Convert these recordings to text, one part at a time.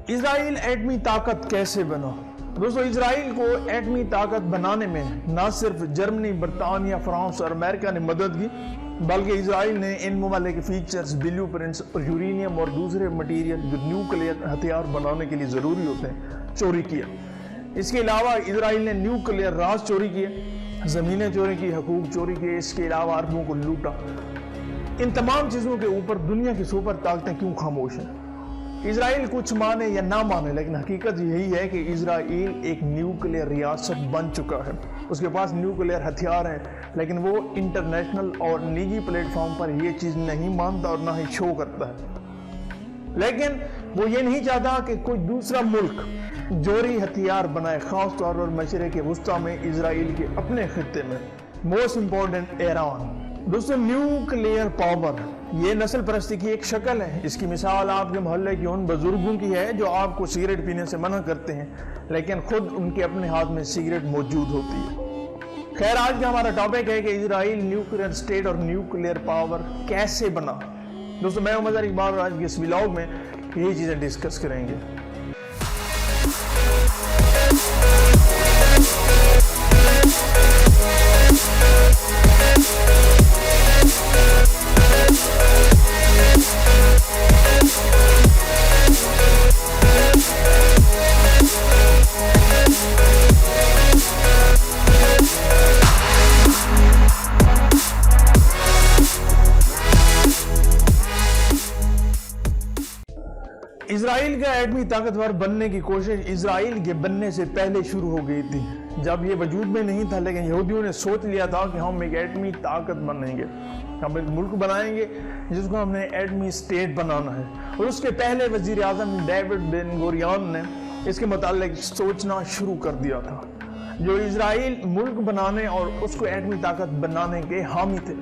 اسرائیل ایٹمی طاقت کیسے بنا؟ دوستو، اسرائیل کو ایٹمی طاقت بنانے میں نہ صرف جرمنی، برطانیہ، فرانس اور امریکہ نے مدد کی، بلکہ اسرائیل نے ان ممالک کے فیچرز، بلیو پرنٹس اور یورینیم اور دوسرے مٹیریل جو نیوکلیئر ہتھیار بنانے کے لیے ضروری ہوتے ہیں چوری کیا۔ اس کے علاوہ اسرائیل نے نیوکلیئر راز چوری کیے، زمینیں چوری کی، حقوق چوری کیے، اس کے علاوہ عربوں کو لوٹا۔ ان تمام چیزوں کے اوپر دنیا کی سپر طاقتیں کیوں خاموش ہیں؟ اسرائیل کچھ مانے یا نہ مانے، لیکن حقیقت یہی ہے کہ اسرائیل ایک نیوکلیئر ریاست بن چکا ہے۔ اس کے پاس نیوکلیئر ہتھیار ہیں، لیکن وہ انٹرنیشنل اور نجی پلیٹ فارم پر یہ چیز نہیں مانتا اور نہ ہی شو کرتا ہے۔ لیکن وہ یہ نہیں چاہتا کہ کوئی دوسرا ملک جوہری ہتھیار بنائے، خاص طور پر مشرق وسطیٰ میں اسرائیل کے اپنے خطے میں، موسٹ امپورٹنٹ ایران۔ دوستو، نیوکلیئر پاور یہ نسل پرستی کی ایک شکل ہے۔ اس کی مثال آپ کے محلے کے ان بزرگوں کی ہے جو آپ کو سگریٹ پینے سے منع کرتے ہیں، لیکن خود ان کے اپنے ہاتھ میں سگریٹ موجود ہوتی ہے۔ خیر، آج کا ہمارا ٹاپک ہے کہ اسرائیل نیوکلیئر اسٹیٹ اور نیوکلیئر پاور کیسے بنا۔ دوستو، میں مظہر اقبال، آج کے اس ولاگ میں یہی چیزیں ڈسکس کریں گے۔ اسرائیل کا ایٹمی طاقتور بننے کی کوشش اسرائیل کے بننے سے پہلے شروع ہو گئی تھی، جب یہ وجود میں نہیں تھا، لیکن یہودیوں نے سوچ لیا تھا کہ ہم ایک ایٹمی طاقت بنیں گے، ہم ایک ملک بنائیں گے جس کو ہم نے ایٹمی اسٹیٹ بنانا ہے۔ اور اس کے پہلے وزیر اعظم ڈیوڈ بن گوریون نے اس کے متعلق سوچنا شروع کر دیا تھا، جو اسرائیل ملک بنانے اور اس کو ایٹمی طاقت بنانے کے حامی تھے۔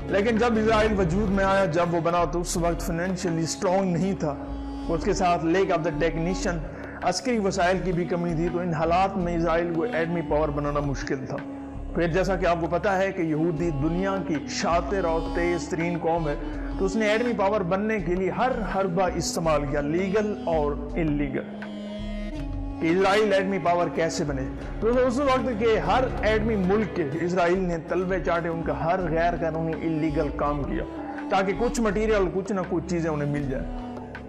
لیکن جب اسرائیل وجود میں آیا، جب وہ بنا، تو اس وقت فائنینشلی سٹرونگ نہیں تھا، اس کے ساتھ لیک آف دا ٹیکنیشین، عسکری وسائل کی بھی کمی تھی، تو ان حالات میں اسرائیل کو ایٹمی پاور بنانا مشکل تھا۔ پھر جیسا کہ آپ کو پتا ہے کہ یہودی دنیا کی شاطر اور تیز ترین قوم ہے، تو اس نے ایٹمی پاور بننے کے لیے ہر حربہ استعمال کیا، لیگل اور انلیگل، کہ اسرائیل ایٹمی پاور کیسے بنے۔ تو اس وقت کے ہر ایٹمی ملک کے اسرائیل نے تلوے چاٹے، ان کا ہر غیر قانونی انلیگل کام کیا، تاکہ کچھ مٹیریل، کچھ نہ کچھ چیزیں انہیں مل جائیں۔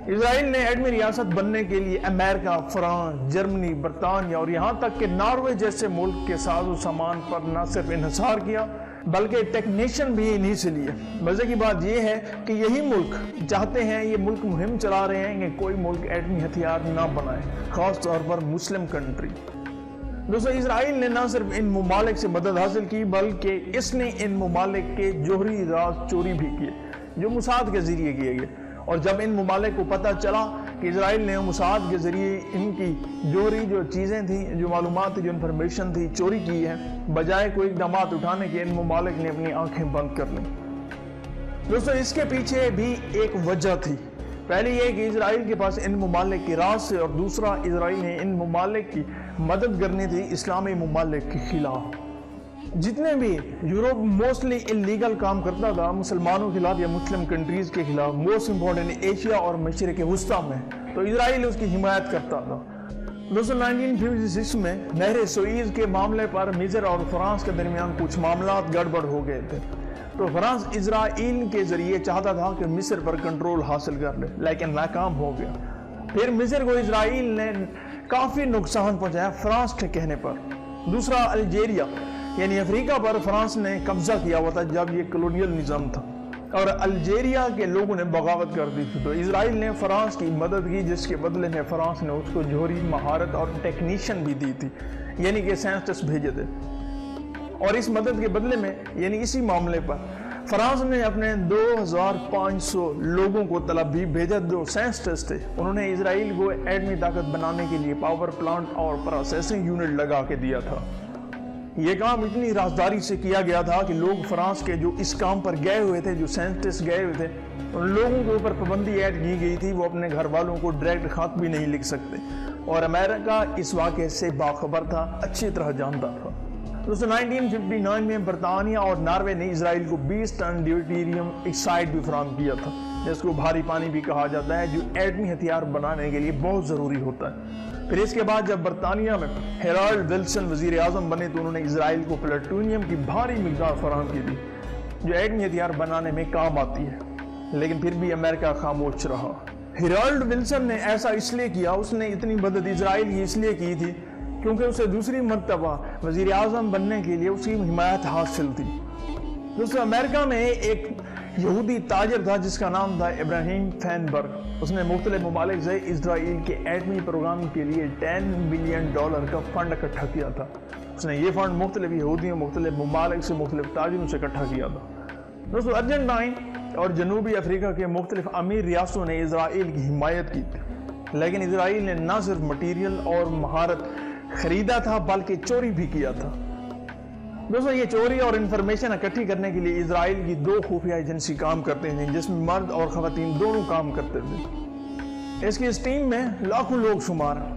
اسرائیل نے ایٹمی ریاست بننے کے لیے امریکہ، فرانس، جرمنی، برطانیہ اور یہاں تک کہ ناروے جیسے ملک کے ساز و سامان پر نہ صرف انحصار کیا، بلکہ ٹیکنیشین بھی انہی سے لیے۔ مزے کی بات یہ ہے کہ یہی ملک چاہتے ہیں، یہ ملک مہم چلا رہے ہیں کہ کوئی ملک ایٹمی ہتھیار نہ بنائے، خاص طور پر مسلم کنٹری۔ دوستو، اسرائیل نے نہ صرف ان ممالک سے مدد حاصل کی، بلکہ اس نے ان ممالک کے جوہری راز چوری بھی کیے، جو موساد کے ذریعے کیے گئے۔ اور جب ان ممالک کو پتہ چلا کہ اسرائیل نے موساد کے ذریعے ان کی جوہری جو چیزیں تھیں، جو معلومات تھی، جو انفارمیشن تھی، چوری کی ہے، بجائے کوئی اقدامات اٹھانے کے، ان ممالک نے اپنی آنکھیں بند کر لیں۔ دوستو، اس کے پیچھے بھی ایک وجہ تھی۔ پہلی یہ کہ اسرائیل کے پاس ان ممالک کی راز سے، اور دوسرا، اسرائیل نے ان ممالک کی مدد کرنی تھی اسلامی ممالک کے خلاف۔ جتنے بھی یورپ موسٹلی انلیگل کام کرتا تھا مسلمانوں کے خلاف یا مسلم کنٹریز کے خلاف، موسٹ امپورٹنٹ ایشیا اور مشرق وسطیٰ میں، تو اسرائیل اس کی حمایت کرتا تھا۔ 1956 میں نہر سوئز کے معاملے پر مصر اور فرانس کے درمیان کچھ معاملات گڑبڑ ہو گئے تھے، تو فرانس اسرائیل کے ذریعے چاہتا تھا کہ مصر پر کنٹرول حاصل کر لے، لیکن ناکام ہو گیا۔ پھر مصر کو اسرائیل نے کافی نقصان پہنچایا فرانس کے کہنے پر۔ دوسرا، الجیریا یعنی افریقہ پر فرانس نے قبضہ کیا ہوا تھا جب یہ کلونیل نظام تھا، اور الجیریا کے لوگوں نے بغاوت کر دی تھی، تو اسرائیل نے فرانس کی مدد کی، جس کے بدلے میں فرانس نے اس کو جوہری مہارت اور ٹیکنیشین بھی دی تھی، یعنی کہ سائنسسٹ بھیجے تھے۔ اور اس مدد کے بدلے میں، یعنی اسی معاملے پر، فرانس نے اپنے 2500 لوگوں کو تل ابیب بھیجا، جو سائنسسٹ تھے۔ انہوں نے اسرائیل کو ایٹمی طاقت بنانے کے لیے پاور پلانٹ اور پروسیسنگ یونٹ لگا کے دیا تھا۔ یہ کام اتنی رازداری سے کیا گیا تھا کہ لوگ فرانس کے جو اس کام پر گئے ہوئے تھے، جو سائنسسٹ گئے ہوئے تھے، ان لوگوں کے اوپر پابندی عائد کی گئی تھی، وہ اپنے گھر والوں کو ڈائریکٹ خط بھی نہیں لکھ سکتے، اور امریکہ اس واقعے سے باخبر تھا، اچھی طرح جانتا تھا۔ 1959 میں برطانیہ اور ناروے نے اسرائیل کو 20 ٹن ڈیوٹیریم آکسائڈ بھی فراہم کیا تھا، جس کو بھاری پانی بھی کہا جاتا ہے، جو ایٹمی ہتھیار بنانے کے لیے بہت ضروری ہوتا ہے۔ پھر اس کے بعد جب برطانیہ میں ہیرالڈ ولسن وزیر اعظم بنے تو انہوں نے اسرائیل کو پلوٹونیم کی بھاری مقدار فراہم کی تھی، جو ایٹمی ہتھیار بنانے میں کام آتی ہے، لیکن پھر بھی امریکہ خاموش رہا۔ ہیرالڈ ولسن نے ایسا اس لیے کیا، اس نے اتنی مدد اسرائیل کی اس لیے کی تھی کیونکہ اسے دوسری مرتبہ وزیر اعظم بننے کے لیے اس کی حمایت حاصل تھی۔ دوستو، امریکہ میں ایک یہودی تاجر تھا جس کا نام تھا ابراہیم فینبرگ۔ اس نے مختلف ممالک سے اسرائیل کے ایٹمی پروگرام کے لیے $10 بلین کا فنڈ اکٹھا کیا تھا۔ اس نے یہ فنڈ مختلف یہودیوں، مختلف ممالک سے، مختلف تاجروں سے اکٹھا کیا تھا۔ دوستو، ارجنٹائن اور جنوبی افریقہ کے مختلف امیر ریاستوں نے اسرائیل کی حمایت کی تھی، لیکن اسرائیل نے نہ صرف مٹیریل اور مہارت خریدا تھا بلکہ چوری بھی کیا تھا۔ دوستو، یہ چوری اور انفارمیشن اکٹھی کرنے کے لیے اسرائیل کی 2 خفیہ ایجنسی کام کرتے ہیں، جس میں مرد اور خواتین دونوں کام کرتے تھے۔ اس کی اس ٹیم میں لاکھوں لوگ شمار ہیں۔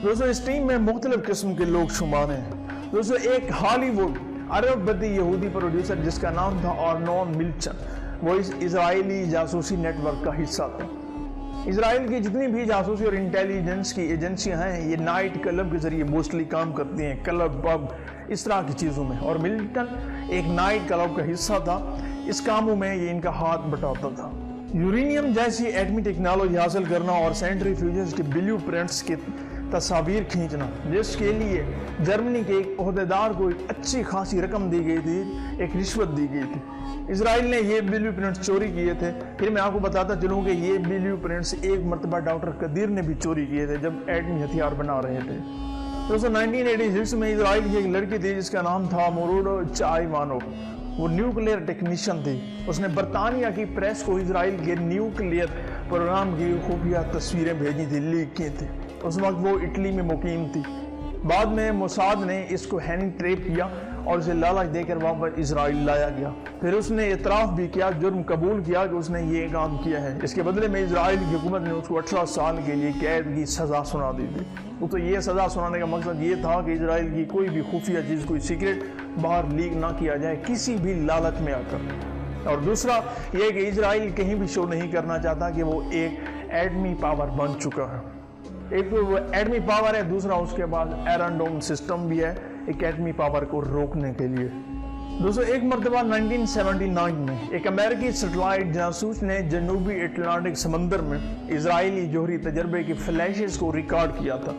دوستو، اس ٹیم میں مختلف قسم کے لوگ شمار ہیں۔ دوستو، ایک ہالی ووڈ عرب بدی یہودی پروڈیوسر جس کا نام تھا آرنون ملچن، وہ اس اسرائیلی جاسوسی نیٹ ورک کا حصہ تھا۔ اسرائیل کی جتنی بھی جاسوسی اور انٹیلیجنس کی ایجنسیاں ہیں، یہ نائٹ کلب کے ذریعے موسٹلی کام کرتی ہیں، کلب، پب، اس طرح کی چیزوں میں، اور ملٹن ایک نائٹ کلب کا حصہ تھا۔ اس کاموں میں یہ ان کا ہاتھ بٹاتا تھا۔ یورینیم جیسی ایٹمی ٹیکنالوجی حاصل کرنا اور سینٹریفیوجز کے بلیو پرنٹس کی تصاویر کھینچنا، جس کے لیے جرمنی کے ایک عہدیدار کو ایک اچھی خاصی رقم دی گئی تھی، ایک رشوت دی گئی تھی۔ اسرائیل نے یہ بلیو پرنٹس چوری کیے تھے۔ پھر میں آپ کو بتاتا چلوں کہ یہ بلیو پرنٹس ایک مرتبہ ڈاکٹر قدیر نے بھی چوری کیے تھے جب ایٹمی ہتھیار بنا رہے تھے۔ دوستو، 1986 میں اسرائیل کی ایک لڑکی تھی جس کا نام تھا موروڈو چائیوانو۔ وہ نیوکلیئر ٹیکنیشین تھی۔ اس نے برطانیہ کی پریس کو اسرائیل کے نیوکلیئر پروگرام کی خفیہ تصویریں بھیجی تھی، لیک کی تھی۔ اس وقت وہ اٹلی میں مقیم تھی۔ بعد میں موساد نے اس کو ہینڈ ٹریپ کیا اور اسے لالچ دے کر واپس اسرائیل لایا گیا۔ پھر اس نے اعتراف بھی کیا، جرم قبول کیا کہ اس نے یہ کام کیا ہے۔ اس کے بدلے میں اسرائیل کی حکومت نے اس کو 18 سال کے لیے قید کی سزا سنا دی تھی۔ تو یہ سزا سنانے کا مقصد یہ تھا کہ اسرائیل کی کوئی بھی خفیہ چیز، کوئی سیکرٹ باہر لیک نہ کیا جائے کسی بھی لالچ میں آ کر۔ اور دوسرا یہ کہ اسرائیل کہیں بھی شو نہیں کرنا چاہتا کہ وہ ایک ایٹمی پاور بن چکا ہے۔ ایک تو وہ ایٹمی پاور ہے، دوسرا اس کے بعد ایرن ڈوم سسٹم بھی ہے ایک ایٹمی پاور کو روکنے کے لیے۔ دوستو، ایک مرتبہ 1979 میں ایک امریکی سیٹلائٹ جاسوس نے جنوبی اٹلانٹک سمندر میں اسرائیلی جوہری تجربے کی فلیشز کو ریکارڈ کیا تھا،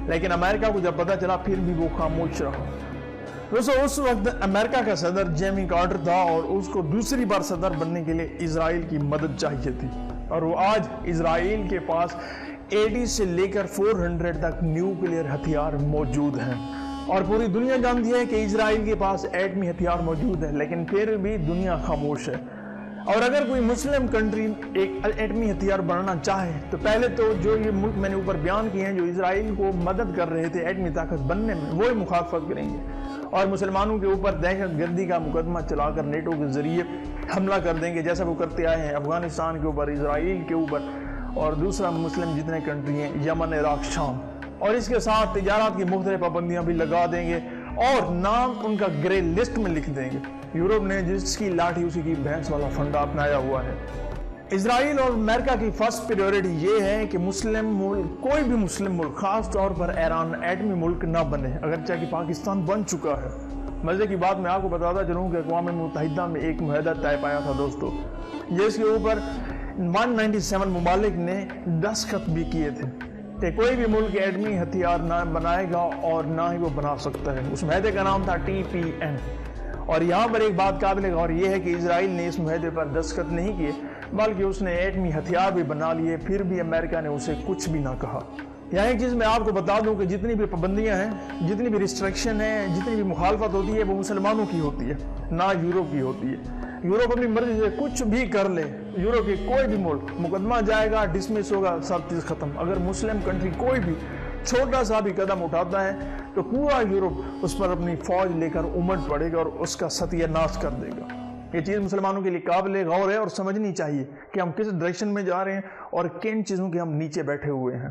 لیکن امریکہ کو جب پتہ چلا پھر بھی وہ خاموش رہا۔ دوستو، اس وقت امریکہ کا صدر جیمی کارٹر تھا اور اس کو دوسری بار صدر بننے کے لیے اسرائیل کی مدد چاہیے تھی، اور وہ آج اسرائیل کے پاس 80 سے لے کر 400 تک نیوکلیئر ہتھیار موجود ہیں، اور پوری دنیا جانتی ہے کہ اسرائیل کے پاس ایٹمی ہتھیار موجود ہے، لیکن پھر بھی دنیا خاموش ہے۔ اور اگر کوئی مسلم کنٹری ایک ایٹمی ہتھیار بنانا چاہے تو پہلے تو جو یہ ملک میں نے اوپر بیان کیے ہیں جو اسرائیل کو مدد کر رہے تھے ایٹمی طاقت بننے میں، وہی مخالفت کریں گے اور مسلمانوں کے اوپر دہشت گردی کا مقدمہ چلا کر نیٹو کے ذریعے حملہ کر دیں گے، جیسا وہ کرتے آئے ہیں افغانستان کے اوپر، اسرائیل کے اوپر، اور دوسرا مسلم جتنے کنٹری ہیں، یمن، عراق، شام، اور اس کے ساتھ تجارت کی مختلف پابندیاں بھی لگا دیں گے اور نام ان کا گرے لسٹ میں لکھ دیں گے۔ یورپ نے جس کی لاٹھی اسی کی بھینس والا فنڈا اپنایا ہوا ہے۔ اسرائیل اور امریکہ کی فرسٹ پریورٹی یہ ہے کہ مسلم ملک، کوئی بھی مسلم ملک، خاص طور پر ایران، ایٹمی ملک نہ بنے، اگرچہ کہ پاکستان بن چکا ہے۔ مزے کی بات میں آپ کو بتاتا چلوں کہ اقوام متحدہ میں ایک معاہدہ طے پایا تھا دوستو، جس کے اوپر 197 ممالک نے دستخط بھی کیے تھے کہ کوئی بھی ملک ایٹمی ہتھیار نہ بنائے گا اور نہ ہی وہ بنا سکتا ہے۔ اس معاہدے کا نام تھا TPN۔ اور یہاں پر ایک بات قابل غور یہ ہے کہ اسرائیل نے اس معاہدے پر دستخط نہیں کیے بلکہ اس نے ایٹمی ہتھیار بھی بنا لیے، پھر بھی امریکہ نے اسے کچھ بھی نہ کہا۔ یہاں ایک چیز میں آپ کو بتا دوں کہ جتنی بھی پابندیاں ہیں، جتنی بھی ریسٹرکشن ہے، جتنی بھی مخالفت ہوتی ہے، وہ مسلمانوں کی ہوتی ہے، نہ یورپ کی ہوتی ہے۔ یورپ اپنی مرضی سے کچھ بھی کر لے، یورپ کے کوئی بھی ملک، مقدمہ جائے گا، ڈسمس ہوگا، سب چیز ختم۔ اگر مسلم کنٹری کوئی بھی چھوٹا سا بھی قدم اٹھاتا ہے تو پورا یورپ اس پر اپنی فوج لے کر امٹ پڑے گا اور اس کا ستیہ ناش کر دے گا۔ یہ چیز مسلمانوں کے لیے قابل غور ہے اور سمجھنی چاہیے کہ ہم کس ڈائریکشن میں جا رہے ہیں اور کن چیزوں کے ہم نیچے بیٹھے ہوئے ہیں۔